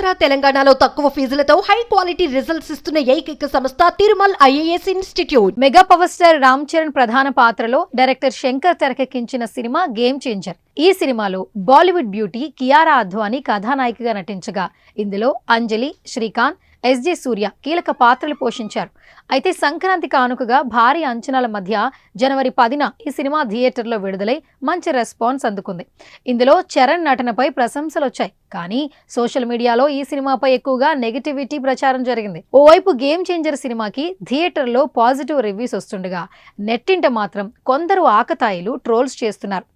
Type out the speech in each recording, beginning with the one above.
ఆంధ్ర తెలంగాణలో తక్కువ ఫీజులతో high quality results ఇస్తున్న ఏకైక సంస్థ Tirumal IAS institute. Mega power star Ram Charan ప్రధాన పాత్రలో డైరెక్టర్ శంకర్ తెరకెక్కించిన సినిమా గేమ్ చేంజర్. ఈ సినిమాలో బాలీవుడ్ బ్యూటీ కియారా అద్వానీ కథానాయికగా నటించగా ఇందులో అంజలి, శ్రీకాంత్, ఎస్జే సూర్య కీలక పాత్రలు పోషించారు. అయితే సంక్రాంతి కానుకగా భారీ అంచనాల మధ్య జనవరి 10న ఈ సినిమా థియేటర్లో విడుదలై మంచి రెస్పాన్స్ అందుకుంది. ఇందులో చరణ్ నటనపై ప్రశంసలు వచ్చాయి. కానీ సోషల్ మీడియాలో ఈ సినిమాపై ఎక్కువగా నెగటివిటీ ప్రచారం జరిగింది. ఓవైపు గేమ్ చేంజర్ సినిమాకి థియేటర్లో పాజిటివ్ రివ్యూస్ వస్తుండగా నెట్టింట మాత్రం కొందరు ఆకతాయిలు ట్రోల్స్ చేస్తున్నారు.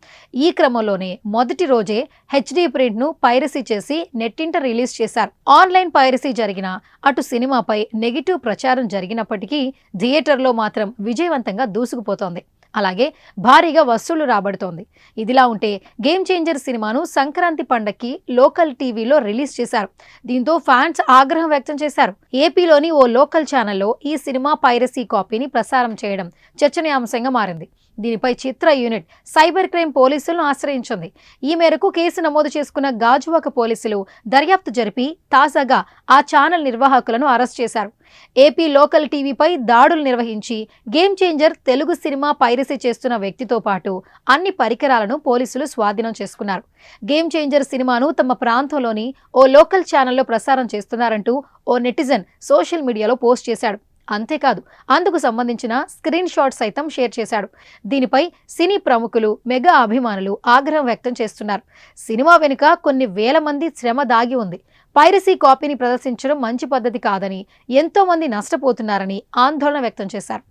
ఈ క్రమంలోనే మొదటి రోజే హెచ్డి ప్రింట్ ను పైరసీ చేసి నెట్టింట రిలీజ్ చేశారు. ఆన్లైన్ పైరసీ జరిగిన అటు సినిమాపై నెగిటివ్ ప్రచారం జరిగినప్పటికీ థియేటర్లో మాత్రం విజయవంతంగా దూసుకుపోతోంది. అలాగే భారీగా వసూళ్లు రాబడుతోంది. ఇదిలా ఉంటే గేమ్ చేంజర్ సినిమాను సంక్రాంతి పండక్కి లోకల్ టీవీలో రిలీజ్ చేశారు. దీంతో ఫ్యాన్స్ ఆగ్రహం వ్యక్తం చేశారు. ఏపీలోని ఓ లోకల్ ఛానల్లో ఈ సినిమా పైరసీ కాపీని ప్రసారం చేయడం చర్చనీయాంశంగా మారింది. దీనిపై చిత్ర యూనిట్ సైబర్ క్రైమ్ పోలీసులను ఆశ్రయించింది. ఈ మేరకు కేసు నమోదు చేసుకున్న గాజువాక పోలీసులు దర్యాప్తు జరిపి తాజాగా ఆ ఛానల్ నిర్వాహకులను అరెస్ట్ చేశారు. ఏపీ లోకల్ టీవీపై దాడులు నిర్వహించి game changer Telugu cinema piracy చేస్తున్న వ్యక్తితో పాటు అన్ని పరికరాలను పోలీసులు స్వాధీనం చేసుకున్నారు. గేమ్ చేంజర్ సినిమాను తమ ప్రాంతంలోని ఓ లోకల్ ఛానల్లో ప్రసారం చేస్తున్నారంటూ ఓ నెటిజన్ సోషల్ మీడియాలో పోస్ట్ చేశాడు. అంతేకాదు అందుకు సంబంధించిన స్క్రీన్ షాట్ సైతం షేర్ చేశాడు. దీనిపై సినీ ప్రముఖులు, మెగా అభిమానులు ఆగ్రహం వ్యక్తం చేస్తున్నారు. సినిమా వెనుక కొన్ని వేల మంది శ్రమ దాగి ఉంది. పైరసీ కాపీని ప్రదర్శించడం మంచి పద్ధతి కాదని, ఎంతో మంది నష్టపోతున్నారని ఆందోళన వ్యక్తం చేశారు.